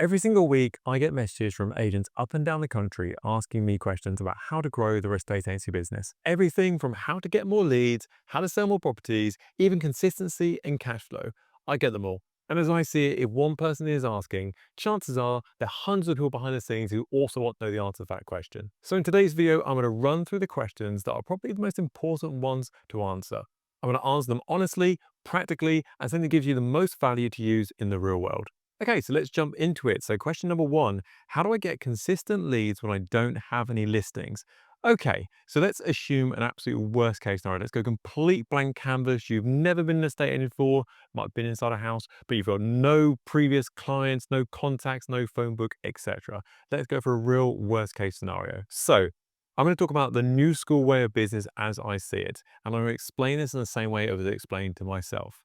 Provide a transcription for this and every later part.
Every single week, I get messages from agents up and down the country asking me questions about how to grow their estate agency business. Everything from how to get more leads, how to sell more properties, even consistency and cash flow. I get them all. And as I see it, if one person is asking, chances are there are hundreds of people behind the scenes who also want to know the answer to that question. So in today's video, I'm going to run through the questions that are probably the most important ones to answer. I'm going to answer them honestly, practically, and something that gives you the most value to use in the real world. Okay, so let's jump into it. So question number one, how do I get consistent leads when I don't have any listings? Okay, so let's assume an absolute worst case scenario. Let's go complete blank canvas. You've never been an estate agent before, might have been inside a house, but you've got no previous clients, no contacts, no phone book, etc. Let's go for a real worst case scenario. So I'm going to talk about the new school way of business as I see it, and I'm going to explain this in the same way I was explained to myself.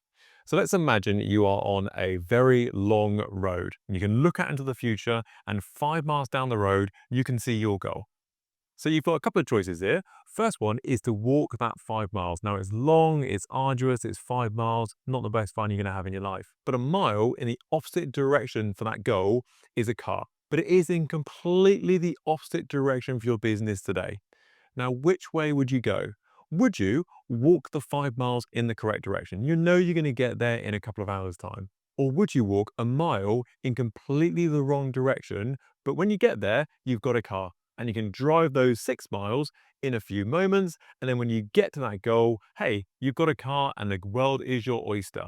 So let's imagine you are on a very long road. You can look out into the future, and 5 miles down the road, you can see your goal. So you've got a couple of choices here. First one is to walk that 5 miles. Now it's long, it's arduous, it's 5 miles, not the best fun you're going to have in your life. But a mile in the opposite direction for that goal is a car. But it is in completely the opposite direction for your business today. Now, which way would you go? Would you walk the 5 miles in the correct direction? You know you're going to get there in a couple of hours' time. Or would you walk a mile in completely the wrong direction, but when you get there, you've got a car and you can drive those 6 miles in a few moments. And then when you get to that goal, hey, you've got a car and the world is your oyster.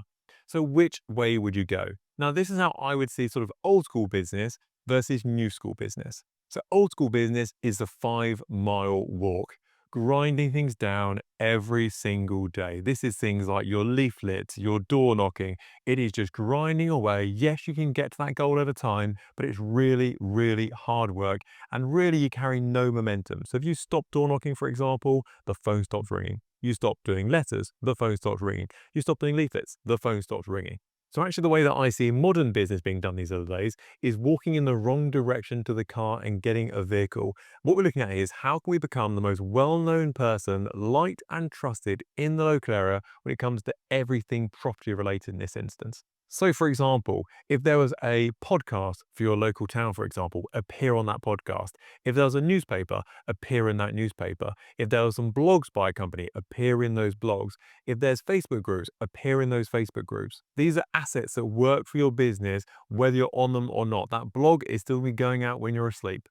So which way would you go? Now, this is how I would see sort of old school business versus new school business. So old school business is the 5 mile walk, grinding things down every single day. This is things like your leaflets, your door knocking. It is just grinding away. Yes, you can get to that goal over time, but it's really, really hard work. And really, you carry no momentum. So if you stop door knocking, for example, the phone stops ringing. You stop doing letters, the phone stops ringing. You stop doing leaflets, the phone stops ringing. So actually the way that I see modern business being done these other days is walking in the wrong direction to the car and getting a vehicle. What we're looking at is how can we become the most well-known person, liked and trusted in the local area when it comes to everything property related in this instance. So for example, if there was a podcast for your local town, for example, appear on that podcast. If there was a newspaper, appear in that newspaper. If there was some blogs by a company, appear in those blogs. If there's Facebook groups, appear in those Facebook groups. These are assets that work for your business, whether you're on them or not. That blog is still be going out when you're asleep.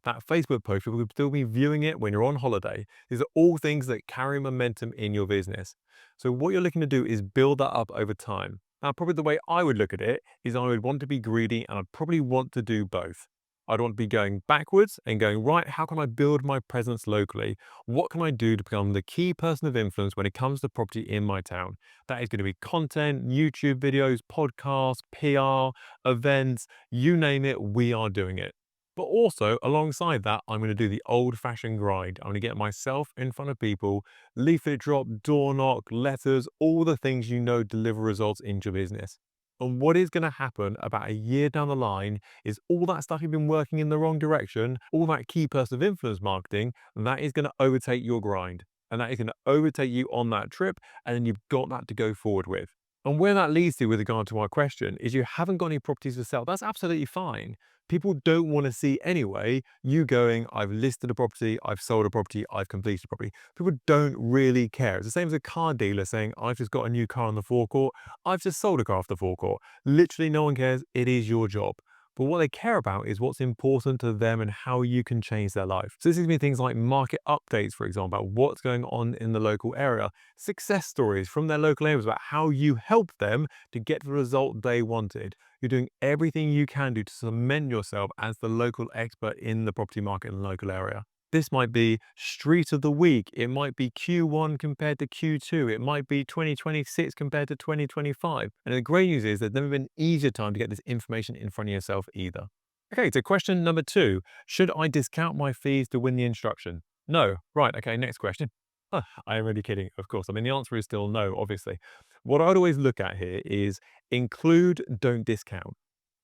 That Facebook post, people will still be viewing it when you're on holiday. These are all things that carry momentum in your business. So what you're looking to do is build that up over time. Now, probably the way I would look at it is I would want to be greedy and I'd probably want to do both. I'd want to be going backwards and going, right, how can I build my presence locally? What can I do to become the key person of influence when it comes to property in my town? That is going to be content, YouTube videos, podcasts, PR, events, you name it, we are doing it. But also, alongside that, I'm going to do the old-fashioned grind. I'm going to get myself in front of people, leaflet drop, door knock, letters, all the things you know deliver results into your business. And what is going to happen about a year down the line is all that stuff you've been working in the wrong direction, all that key person of influence marketing, that is going to overtake your grind. And that is going to overtake you on that trip. And then you've got that to go forward with. And where that leads to with regard to our question is you haven't got any properties to sell. That's absolutely fine. People don't want to see anyway you going, I've listed a property, I've sold a property, I've completed a property. People don't really care. It's the same as a car dealer saying, I've just got a new car on the forecourt, I've just sold a car off the forecourt. Literally no one cares. It is your job. But what they care about is what's important to them and how you can change their life. So this is going to be things like market updates, for example, about what's going on in the local area, success stories from their local areas about how you helped them to get the result they wanted. You're doing everything you can do to cement yourself as the local expert in the property market in the local area. This might be street of the week. It might be Q1 compared to Q2. It might be 2026 compared to 2025. And the great news is there's never been an easier time to get this information in front of yourself either. Okay, so question number two, should I discount my fees to win the instruction? No. Right, okay, next question. I am really kidding, of course. I mean, the answer is still no, obviously. What I'd always look at here is include, don't discount.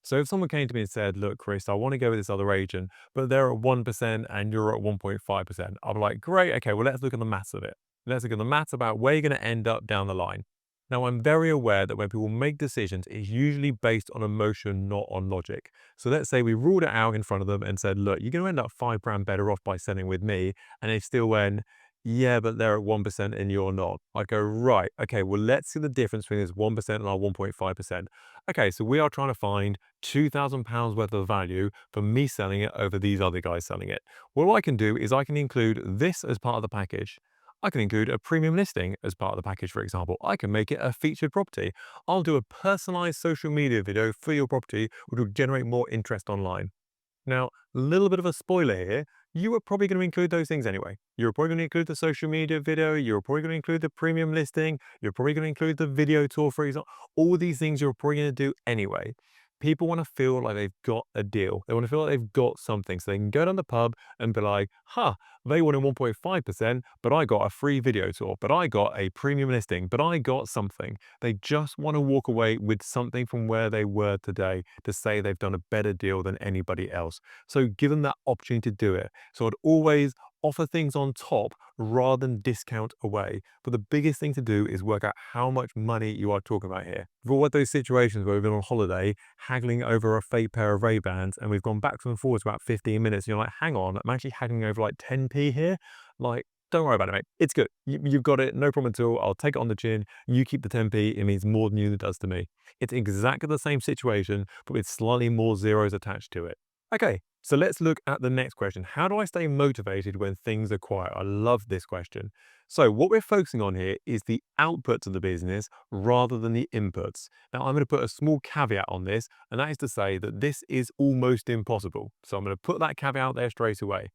So if someone came to me and said, look, Chris, I want to go with this other agent, but they're at 1% and you're at 1.5%. I'll be like, great. Okay, well, let's look at the maths of it. Let's look at the maths about where you're going to end up down the line. Now, I'm very aware that when people make decisions, it's usually based on emotion, not on logic. So let's say we ruled it out in front of them and said, look, you're going to end up £5 better off by selling with me. And they still went, yeah, but they're at 1% and you're not. I go, right. Okay, well, let's see the difference between this 1% and our 1.5%. Okay, so we are trying to find £2,000 worth of value for me selling it over these other guys selling it. Well, what I can do is I can include this as part of the package. I can include a premium listing as part of the package, for example. I can make it a featured property. I'll do a personalized social media video for your property, which will generate more interest online. Now, a little bit of a spoiler here. You were probably going to include those things anyway. You're probably going to include the social media video. You're probably going to include the premium listing. You're probably going to include the video tour, for example. All these things you're probably going to do anyway. People want to feel like they've got a deal. They want to feel like they've got something so they can go down the pub and be like, they wanted 1.5%, but I got a free video tour, but I got a premium listing, but I got something. They just want to walk away with something from where they were today to say they've done a better deal than anybody else. So give them that opportunity to do it. So I'd always offer things on top rather than discount away. But the biggest thing to do is work out how much money you are talking about here. For what those situations where we've been on holiday, haggling over a fake pair of Ray-Bans, and we've gone backwards and forwards about 15 minutes, and you're like, hang on, I'm actually haggling over like 10p here. Like, don't worry about it, mate. It's good. You've got it. No problem at all. I'll take it on the chin. You keep the 10p. It means more than you it does to me. It's exactly the same situation, but with slightly more zeros attached to it. Okay, so let's look at the next question. How do I stay motivated when things are quiet? I love this question. So what we're focusing on here is the outputs of the business rather than the inputs. Now I'm going to put a small caveat on this, and that is to say that this is almost impossible. So I'm going to put that caveat out there straight away.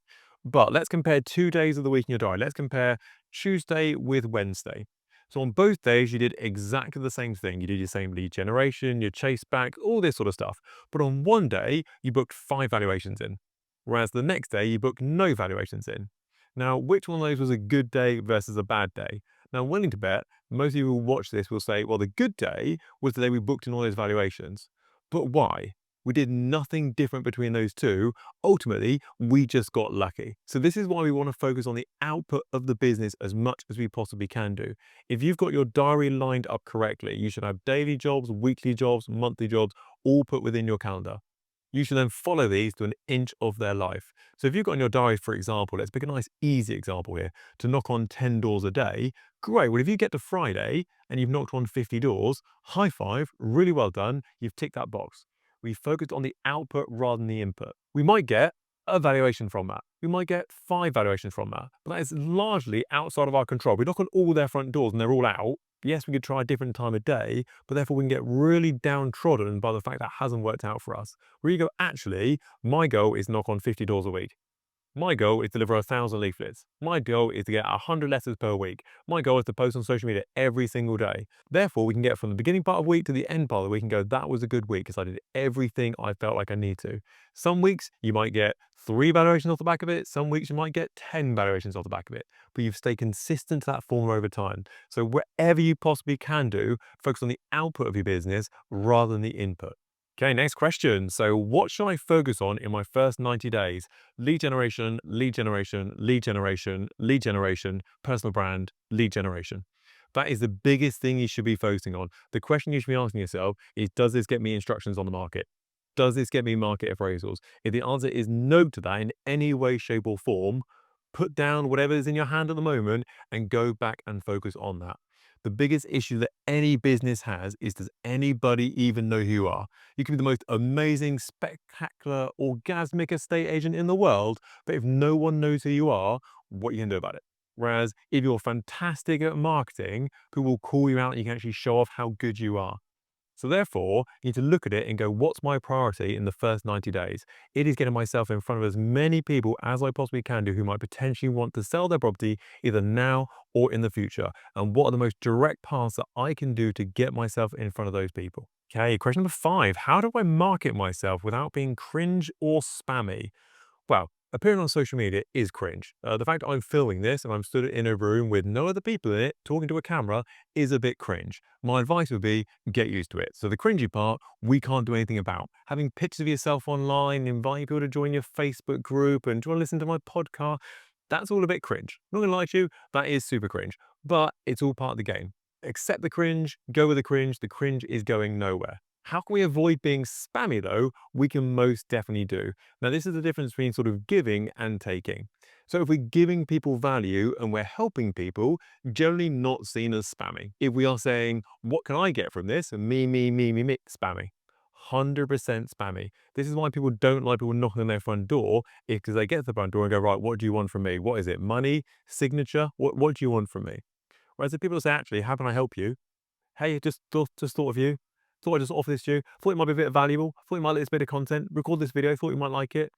But let's compare 2 days of the week in your diary. Let's compare Tuesday with Wednesday. So on both days, you did exactly the same thing. You did your same lead generation, your chase back, all this sort of stuff. But on one day, you booked 5 valuations in, whereas the next day, you booked no valuations in. Now, which one of those was a good day versus a bad day? Now, I'm willing to bet most of you who will watch this will say, well, the good day was the day we booked in all those valuations. But why? We did nothing different between those two. Ultimately, we just got lucky. So this is why we want to focus on the output of the business as much as we possibly can do. If you've got your diary lined up correctly, you should have daily jobs, weekly jobs, monthly jobs, all put within your calendar. You should then follow these to an inch of their life. So if you've got in your diary, for example, let's pick a nice easy example here, to knock on 10 doors a day, great. Well, if you get to Friday and you've knocked on 50 doors, high five, really well done. You've ticked that box. We focused on the output rather than the input. We might get a valuation from that. We might get 5 valuations from that, but that is largely outside of our control. We knock on all their front doors and they're all out. Yes, we could try a different time of day, but therefore we can get really downtrodden by the fact that hasn't worked out for us. Where you go, actually, my goal is knock on 50 doors a week. My goal is to deliver 1,000 leaflets. My goal is to get 100 letters per week. My goal is to post on social media every single day. Therefore, we can get from the beginning part of the week to the end part of the week and go, that was a good week because I did everything I felt like I need to. Some weeks you might get 3 valuations off the back of it. Some weeks you might get 10 valuations off the back of it. But you've stayed consistent to that formula over time. So whatever you possibly can do, focus on the output of your business rather than the input. Okay, next question. So what should I focus on in my first 90 days? Lead generation, lead generation, lead generation, lead generation, personal brand, lead generation. That is the biggest thing you should be focusing on. The question you should be asking yourself is, does this get me instructions on the market? Does this get me market appraisals? If the answer is no to that in any way, shape or form, put down whatever is in your hand at the moment and go back and focus on that. The biggest issue that any business has is, does anybody even know who you are? You can be the most amazing, spectacular, orgasmic estate agent in the world, but if no one knows who you are, what are you going to do about it? Whereas if you're fantastic at marketing, people will call you out and you can actually show off how good you are. So therefore, you need to look at it and go, what's my priority in the first 90 days? It is getting myself in front of as many people as I possibly can do who might potentially want to sell their property either now or in the future. And what are the most direct paths that I can do to get myself in front of those people? Okay, question number 5. How do I market myself without being cringe or spammy? Well, appearing on social media is cringe. The fact I'm filming this and I'm stood in a room with no other people in it talking to a camera is a bit cringe. My advice would be get used to it. So the cringy part, we can't do anything about. Having pictures of yourself online, inviting people to join your Facebook group and do you want to listen to my podcast, that's all a bit cringe. Not gonna lie to you, that is super cringe, but it's all part of the game. Accept the cringe, go with the cringe is going nowhere. How can we avoid being spammy though? We can most definitely do. Now, this is the difference between sort of giving and taking. So if we're giving people value and we're helping people, generally not seen as spammy. If we are saying, what can I get from this? Me, spammy. 100% spammy. This is why people don't like people knocking on their front door, because they get to the front door and go, right, what do you want from me? What is it? Money? Signature? What do you want from me? Whereas if people say, actually, how can I help you? Hey, just thought of you. Thought I'd just offer this to you. Thought it might be a bit valuable. Thought you might like this bit of content. Record this video. Thought you might like it.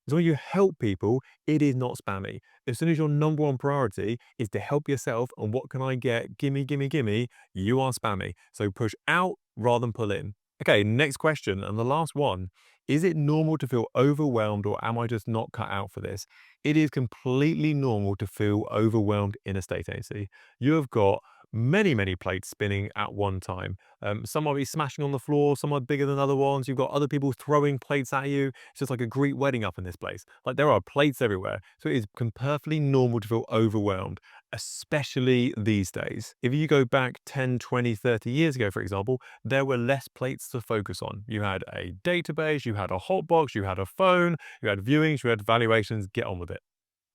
So when you help people, it is not spammy. As soon as your number one priority is to help yourself and what can I get? Gimme, gimme, gimme, you are spammy. So push out rather than pull in. Okay, next question and the last one. Is it normal to feel overwhelmed or am I just not cut out for this? It is completely normal to feel overwhelmed in a state agency. You have got many plates spinning at one time. Some might be smashing on the floor, some are bigger than other ones. You've got other people throwing plates at you. It's just like a Greek wedding up in this place. Like there are plates everywhere. So it is perfectly normal to feel overwhelmed, especially these days. If you go back 10, 20, 30 years ago, for example, there were less plates to focus on. You had a database, you had a hotbox, you had a phone, you had viewings, you had valuations, get on with it.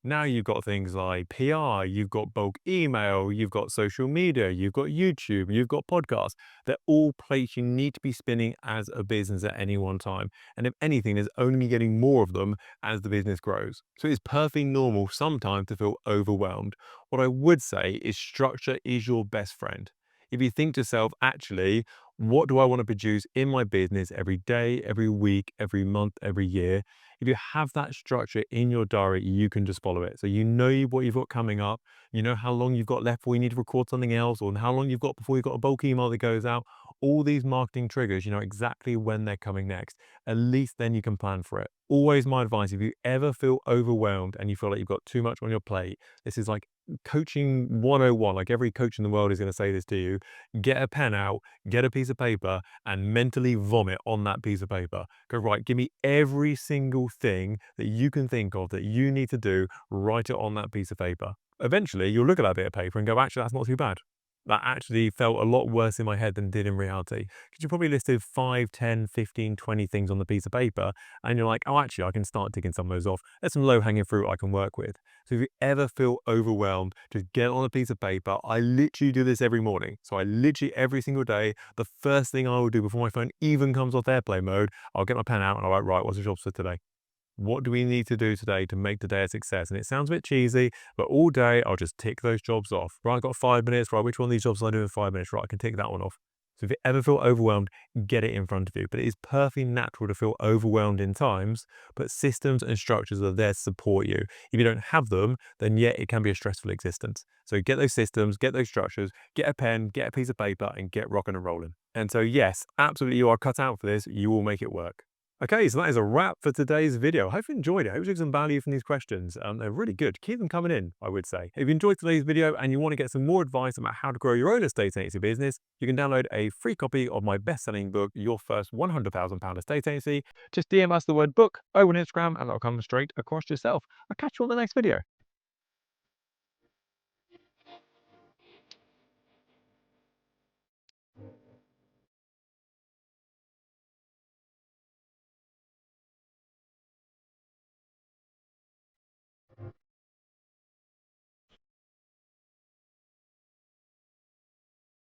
Now you've got things like PR, you've got bulk email, you've got social media, you've got YouTube, you've got podcasts. They're all plates you need to be spinning as a business at any one time. And if anything, there's only getting more of them as the business grows. So it's perfectly normal sometimes to feel overwhelmed. What I would say is structure is your best friend. If you think to yourself, actually, what do I want to produce in my business every day, every week, every month, every year? If you have that structure in your diary, you can just follow it. So you know what you've got coming up, you know how long you've got left before you need to record something else, or how long you've got before you've got a bulk email that goes out. All these marketing triggers, you know exactly when they're coming next. At least then you can plan for it. Always my advice, if you ever feel overwhelmed and you feel like you've got too much on your plate, this is like coaching 101. Like every coach in the world is going to say this to you. Get a pen out, get a piece of paper, and mentally vomit on that piece of paper. Go, right, give me every single thing that you can think of that you need to do, write it on that piece of paper. Eventually, you'll look at that bit of paper and go, actually, that's not too bad. That actually felt a lot worse in my head than it did in reality. Because you probably listed 5, 10, 15, 20 things on the piece of paper, and you're like, oh, actually, I can start ticking some of those off. There's some low-hanging fruit I can work with. So if you ever feel overwhelmed, just get on a piece of paper. I literally do this every morning. So I literally, every single day, the first thing I will do before my phone even comes off airplane mode, I'll get my pen out and I'll write, right, what's the jobs for today? What do we need to do today to make today a success? And it sounds a bit cheesy, but all day I'll just tick those jobs off. Right, I've got 5 minutes. Right, which one of these jobs will I do in 5 minutes? Right, I can tick that one off. So if you ever feel overwhelmed, get it in front of you. But it is perfectly natural to feel overwhelmed in times, but systems and structures are there to support you. If you don't have them, then yeah, it can be a stressful existence. So get those systems, get those structures, get a pen, get a piece of paper, and get rocking and rolling. And so yes, absolutely you are cut out for this. You will make it work. Okay, so that is a wrap for today's video. I hope you enjoyed it. I hope you took some value from these questions. They're really good. Keep them coming in, I would say. If you enjoyed today's video and you want to get some more advice about how to grow your own estate agency business, you can download a free copy of my best-selling book, Your First £100,000 Estate Agency. Just DM us the word book over on Instagram and that'll come straight across yourself. I'll catch you on the next video.